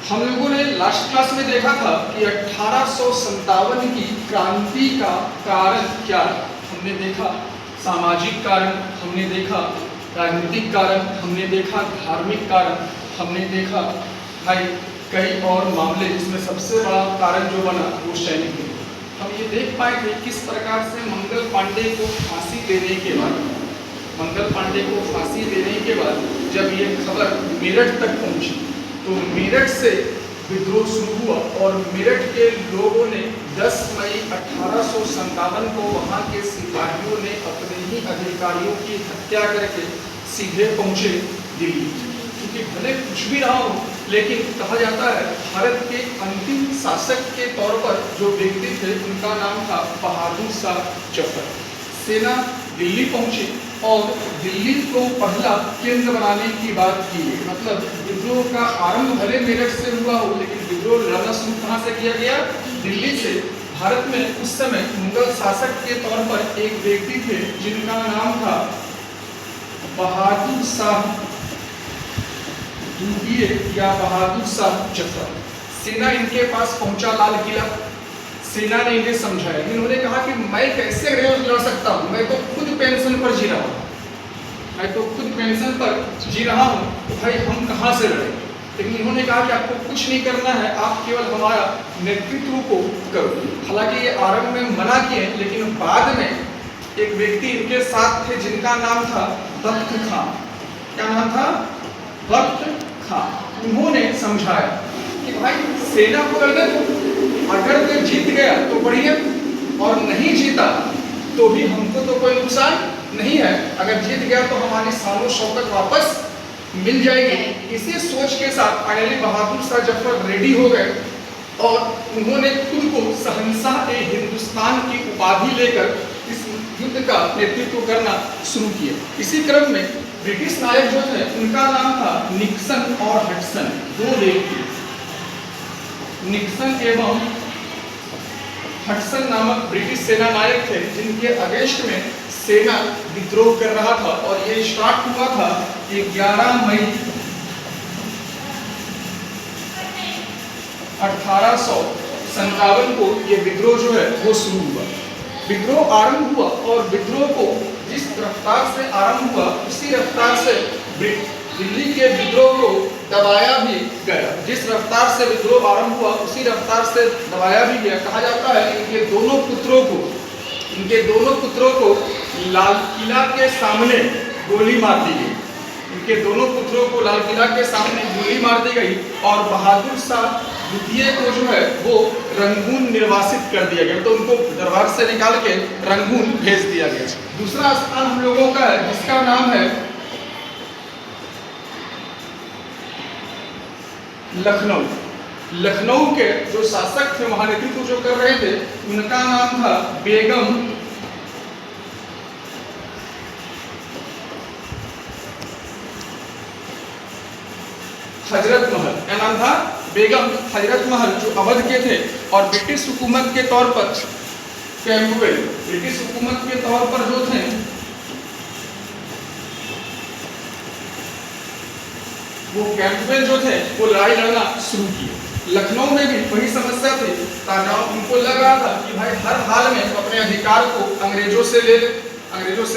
हम लोगों ने लास्ट क्लास में देखा था कि 1857 की क्रांति का कारण क्या है। हमने देखा सामाजिक कारण, हमने देखा राजनीतिक कारण, हमने देखा धार्मिक कारण, हमने देखा भाई कई और मामले, जिसमें सबसे बड़ा कारण जो बना वो सैनिक थे। हम ये देख पाए थे किस प्रकार से मंगल पांडे को फांसी देने के बाद जब ये खबर मेरठ तक पहुंची तो मेरठ से विद्रोह शुरू हुआ और मेरठ के लोगों ने 10 मई 1857 को वहां के सिपाहियों ने अपने ही अधिकारियों की हत्या करके सीधे पहुंचे दिल्ली। क्योंकि भले कुछ भी रहा हो, लेकिन कहा जाता है भारत के अंतिम शासक के तौर पर जो व्यक्ति थे उनका नाम था बहादुर शाह जफर। सेना दिल्ली पहुंची और दिल्ली को पहला केंद्र बनाने की बात की गई। मतलब विद्रोह का आरंभ भले मेरठ से हुआ हो, लेकिन विद्रोह लड़ना शुरू कहाँ से किया गया? दिल्ली से। भारत में उस समय मुगल शासक के तौर पर एक व्यक्ति थे जिनका नाम था बहादुर शाह दुर्गिए या बहादुर शाह जफर। सेना इनके पास पहुंचा लाल किला। सेना ने इन्हें समझाया, इन्होंने कहा कि मैं कैसे लड़ सकता हूँ, मैं तो खुद पेंशन पर जी रहा हूँ, तो भाई हम कहाँ से लड़ें? लेकिन इन्होंने कहा कि आपको कुछ नहीं करना है, आप केवल हमारा नेतृत्व को करो। हालांकि ये आरंभ में मना किए, लेकिन बाद में एक व्यक्ति इनके साथ थे जिनका नाम था बख्त खां। क्या नाम था? बख्त खां। उन्होंने समझाया कि भाई सेना को लड़ने दो, अगर कोई जीत गया तो बढ़िया, और नहीं जीता तो भी हमको तो कोई नुकसान नहीं है। अगर जीत गया तो हमारी शान शौकत वापस मिल जाएगी। इसी सोच के साथ फाइनली बहादुर शाह जफर रेडी हो गए और उन्होंने खुद को शहंशाह-ए-हिंदुस्तान की उपाधि लेकर इस युद्ध का नेतृत्व करना शुरू किया। इसी क्रम में ब्रिटिश नायक जो थे उनका नाम था निक्सन और हडसन। दो व्यक्ति, निक्सन एवं हडसन नामक ब्रिटिश सेना नायक थे, जिनके अगेंस्ट में सेना विद्रोह कर रहा था। और ये स्टार्ट हुआ था 11 मई 1857 को ये विद्रोह जो है वो शुरू हुआ। विद्रोह आरंभ हुआ और विद्रोह को जिस रफ्तार से आरंभ हुआ उसी रफ्तार से दिल्ली के विद्रोह को दबाया भी गया। जिस रफ्तार से विद्रोह आरंभ हुआ उसी रफ्तार से दबाया भी गया। कहा जाता है इनके दोनों पुत्रों को लाल किला के सामने गोली मार दी गई। इनके दोनों पुत्रों को लाल किला के सामने गोली मार दी गई और बहादुर शाह द्वितीय को जो है वो रंगून निर्वासित कर दिया गया। तो उनको दरबार से निकाल के रंगून भेज दिया गया। दूसरा स्थान हम लोगों का है जिसका नाम है लखनऊ। लखनऊ के जो शासक थे, वहां नेतृत्व जो कर रहे थे, उनका नाम था बेगम हजरत महल। क्या नाम था? बेगम हजरत महल, जो अवध के थे और ब्रिटिश हुकूमत के तौर पर कैंपबेल, ब्रिटिश हुकूमत के तौर पर जो थे वो कैंपबेल जो थे वो लड़ाई लड़ना शुरू किए। लखनऊ में भी वही समस्या थी। तानाओं उनको लग रहा था कि भाई हर हाल में अपने अधिकार को अंग्रेजों से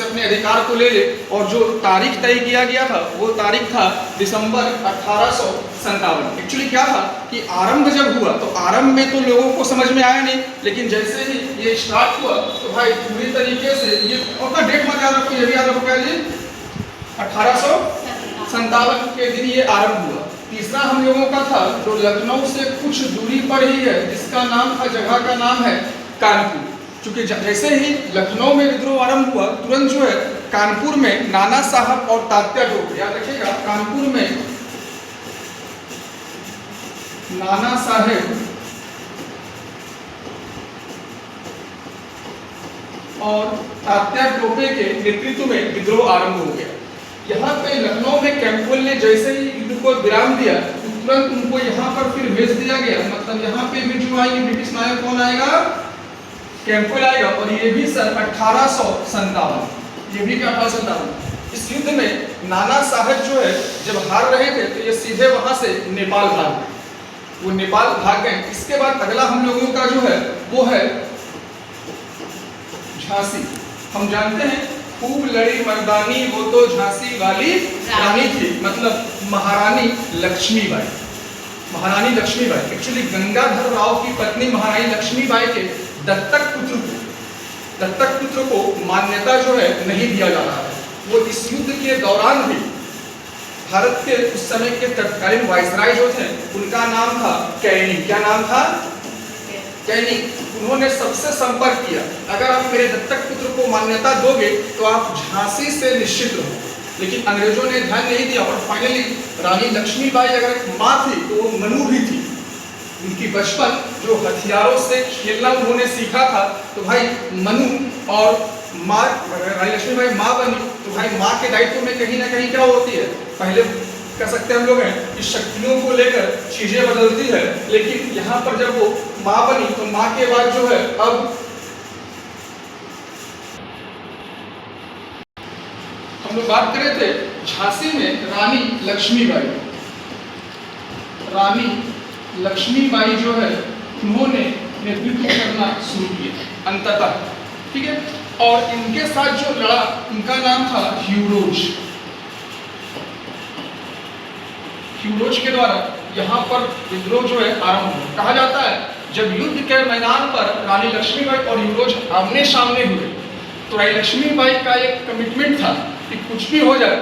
अपने अधिकार को ले ले। और जो तारीख तय किया गया था वो तारीख था दिसंबर 1857। एक्चुअली क्या था कि आरंभ जब हुआ तो आरंभ में तो लोगों को समझ में आया नहीं, लेकिन जैसे ही ये स्टार्ट हुआ तो भाई पूरी तरीके से ये अपना डेट मत याद रखो, ये भी याद रखो पहले 1857 के दिन ये आरंभ हुआ। तीसरा हम लोगों का था जो लखनऊ से कुछ दूरी पर ही है, जिसका नाम था, जगह का नाम है कानपुर। क्योंकि जैसे ही लखनऊ में विद्रोह आरंभ हुआ तुरंत जो है कानपुर में नाना साहब और तात्या टोपे, याद रखिएगा, कानपुर में नाना साहेब और तात्या टोपे के नेतृत्व में विद्रोह आरंभ हो गया। यहाँ पे लखनऊ में कैंपबेल ने जैसे ही युद्ध को विराम दिया तुरंत उनको यहाँ पर फिर भेज दिया गया। मतलब यहाँ पे भी जो आएंगे ब्रिटिश नायक कौन आएगा? कैंपबेल आएगा। और ये भी सन 1857, ये भी 1857। इस युद्ध में नाना साहब जो है जब हार रहे थे तो ये सीधे वहां से नेपाल भाग गए। वो नेपाल भाग गए। इसके बाद अगला हम लोगों का जो है वो है झांसी। हम जानते हैं खूब लड़ी मर्दानी वो तो झांसी वाली रानी थी, मतलब महारानी लक्ष्मीबाई। महारानी लक्ष्मीबाई एक्चुअली गंगाधर राव की पत्नी महारानी लक्ष्मीबाई के दत्तक पुत्र को मान्यता जो है नहीं दिया जा रहा है। वो इस युद्ध के दौरान भी भारत के उस समय के तत्कालीन वाइसराय जो थे उनका नाम था कैनिंग। क्या नाम था? कैनिंग। उन्होंने सबसे संपर्क किया, अगर आप मेरे दत्तक पुत्र को मान्यता दोगे तो आप झांसी से निश्चित रहो। लेकिन अंग्रेजों ने ध्यान नहीं दिया और फाइनली रानी लक्ष्मीबाई अगर एक माँ थी तो वो मनु भी थी। उनकी बचपन जो हथियारों से खेलना उन्होंने सीखा था, तो भाई मनु और माँ रानी लक्ष्मीबाई माँ बनी तो भाई माँ के दायित्व में कहीं ना कहीं क्या होती है, पहले कह सकते हैं हम लोग हैं कि शक्तियों को लेकर चीजें बदलती है। लेकिन यहाँ पर जब वो माँ बनी तो माँ के बाद जो है अब हम लोग बात कर रहे थे झांसी में रानी लक्ष्मीबाई। रानी लक्ष्मीबाई जो है उन्होंने नेतृत्व करना शुरू किया अंततः, ठीक है। और इनके साथ जो लड़ा उनका नाम था ह्यूरोज। ह्यूरोज के द्वारा यहाँ पर विद्रोह जो है आरंभ हुआ। कहा जाता है जब युद्ध के मैदान पर रानी लक्ष्मीबाई और ह्यूरोज आमने सामने हुए तो रानी लक्ष्मीबाई का एक कमिटमेंट था कि कुछ भी हो जाए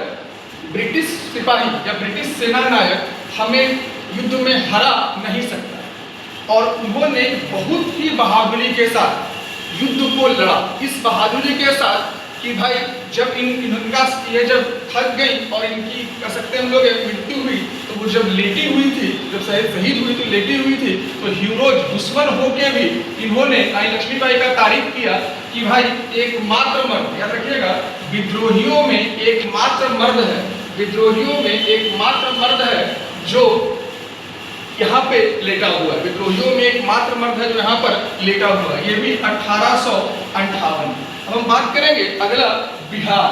ब्रिटिश सिपाही या ब्रिटिश सेना नायक हमें युद्ध में हरा नहीं सकता। और उन्होंने बहुत ही बहादुरी के साथ युद्ध को लड़ा, इस बहादुरी के साथ कि भाई जब इनका ये जब थक गई और इनकी कह सकते हैं हम लोग मृत्यु हुई तो वो जब लेटी हुई थी, जब शहीद हुई तो लेटी हुई थी, तो ह्यूरोज दुश्मन होके भी इन्होंने रानी लक्ष्मीबाई का तारीफ किया कि भाई एकमात्र मर्द, याद रखिएगा विद्रोहियों में एकमात्र मर्द है, विद्रोहियों में एकमात्र मर्द है जो यहाँ पे लेटा हुआ है, विद्रोहियों में एकमात्र मर्द है जो यहाँ पर लेटा हुआ है। ये भी 1858। अब हम बात करेंगे अगला बिहार।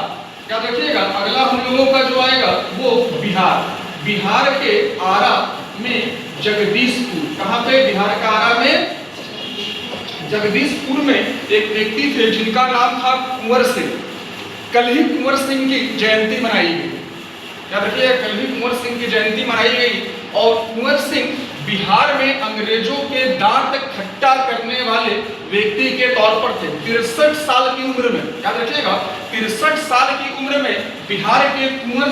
याद रखिएगा अगला हम लोगों का जो आएगा वो बिहार। बिहार के आरा में जगदीशपुर। कहाँ पे? बिहार का आरा में जगदीशपुर में एक व्यक्ति थे जिनका नाम था कुंवर सिंह। कल ही कुंवर सिंह की जयंती मनाई गई। याद रखिए कल ही कुंवर सिंह की जयंती मनाई गई। और कुंवर सिंह बिहार में अंग्रेजों के दांत खट्टा करने वाले व्यक्ति के तौर पर थे। 63 साल की उम्र में, याद रखिएगा 63 साल की उम्र में बिहार के कुंवर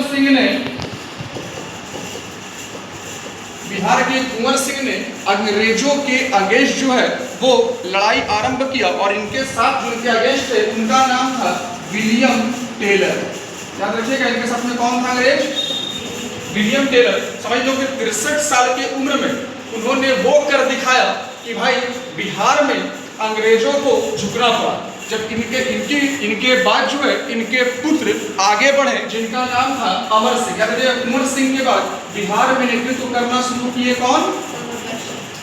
सिंह ने अंग्रेजों के अगेंस्ट जो है वो लड़ाई आरंभ किया। और इनके साथ जो इनके अगेंस्ट थे उनका नाम था विलियम टेलर। याद रखिएगा इनके साथ में कौन था अंग्रेज? William Taylor. समझ लो कि 63 साल की उम्र में उन्होंने वो कर दिखाया कि भाई बिहार में अंग्रेजों को झुकना पड़ा। जब इनके बाद जो है इनके पुत्र आगे बढ़े जिनका नाम था अमर सिंह। याद रखिए कुंवर सिंह के बाद बिहार में नेतृत्व करना शुरू किए कौन?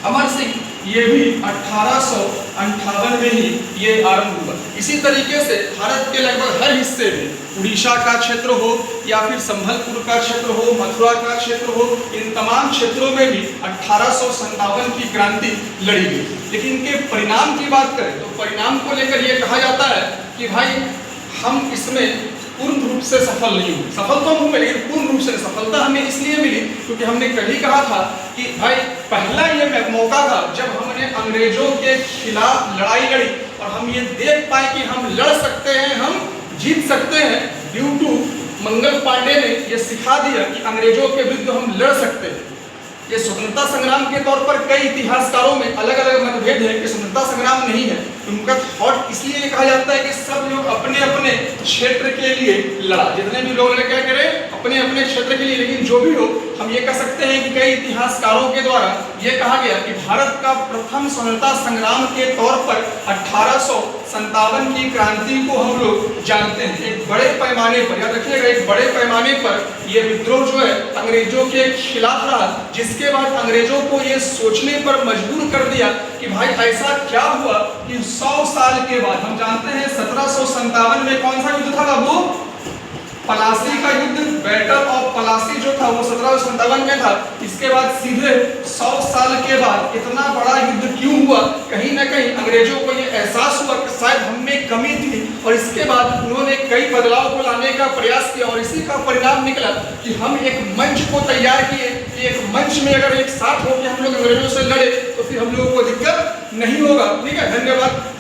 अमर सिंह। ये भी 1858 में ही ये आरंभ हुआ। इसी तरीके से भारत के लगभग हर हिस्से में, उड़ीसा का क्षेत्र हो या फिर संभलपुर का क्षेत्र हो, मथुरा का क्षेत्र हो, इन तमाम क्षेत्रों में भी 1857 की क्रांति लड़ी गई। लेकिन इनके परिणाम की बात करें तो परिणाम को लेकर ये कहा जाता है कि भाई हम इसमें पूर्ण रूप से सफल नहीं हुए। सफल तो हम हुए लेकिन पूर्ण रूप से सफलता हमें इसलिए मिली क्योंकि हमने कभी कहा था कि भाई पहला ये मौका था जब हमने अंग्रेजों के खिलाफ लड़ाई लड़ी और हम ये देख पाए कि हम लड़ सकते हैं, हम जीत सकते हैं। ड्यू टू मंगल पांडे ने ये सिखा दिया कि अंग्रेजों के विरुद्ध हम लड़ सकते हैं। ये स्वतंत्रता संग्राम के तौर पर कई इतिहासकारों में अलग अलग मतभेद है कि स्वतंत्रता संग्राम नहीं है। उनका थॉट इसलिए कहा जाता है कि सब लोग अपने अपने क्षेत्र के लिए लड़ा, जितने भी लोग क्या करें अपने अपने क्षेत्र के लिए। लेकिन जो भी हो हम ये कह सकते हैं कि कई इतिहासकारों के द्वारा ये कहा गया कि भारत का प्रथम स्वतंत्रता संग्राम के तौर पर 1857 की क्रांति को हम लोग जानते हैं। एक बड़े पैमाने पर, याद रखिएगा एक बड़े पैमाने पर ये विद्रोह जो है अंग्रेजों के खिलाफ रहा, जिसके बाद अंग्रेजों को ये सोचने पर मजबूर कर दिया कि भाई ऐसा क्या हुआ कि 100 साल के बाद, हम जानते हैं 1757 में कौन सा युद्ध था बाबू? पलासी का युद्ध। बैटल ऑफ पलासी जो था वो 1757 में था। इसके बाद सीधे 100 साल के के बाद इतना बड़ा युद्ध क्यों हुआ? कहीं ना कहीं अंग्रेजों को ये एहसास हुआ कि शायद हम में कमी थी, और इसके बाद उन्होंने कई बदलाव को लाने का प्रयास किया, और इसी का परिणाम निकला कि हम एक मंच को तैयार किए कि एक मंच में अगर एक साथ होकर हम लोग अंग्रेजों से लड़े तो फिर हम लोगों को दिक्कत नहीं होगा। ठीक है, धन्यवाद।